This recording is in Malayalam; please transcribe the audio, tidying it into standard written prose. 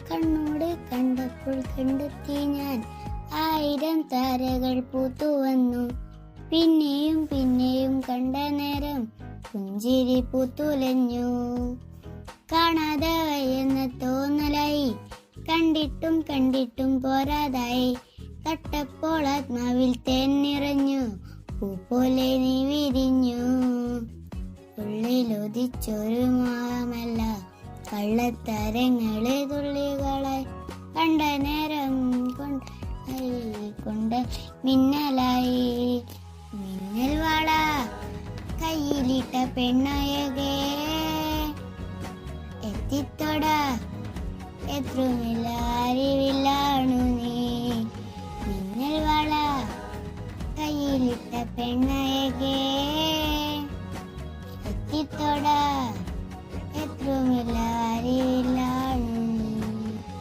കണ്ണോട് കണ്ടപ്പോൾ കണ്ടെത്തി ഞാൻ 1000 താരകൾ പൂത്തുവന്നു. പിന്നെയും പിന്നെയും കണ്ട നേരം പുഞ്ചിരി പൂത്തുലഞ്ഞു. കാണാതെ വയ്യെന്ന തോന്നലായി, കണ്ടിട്ടും കണ്ടിട്ടും പോരാതായി. തൊട്ടപ്പോൾ ആത്മാവിൽ തേൻ നിറഞ്ഞു, പൂ പോലെ നീ വിരിഞ്ഞു. ഉള്ളിലൊതിച്ചൊരു മോഹമല്ല, കള്ളത്തരങ്ങളെ തുള്ളികളായി. കണ്ട നേരം കൊണ്ട് മിന്നലായി. മിന്നൽ വള കയ്യിലിട്ട പെണ്ണയകേ, എത്തിത്തൊട എത്രയുമില്ല അറിവില്ലാണു നീ. മിന്നൽ വള കയ്യിലിട്ട പെണ്ണയകേ.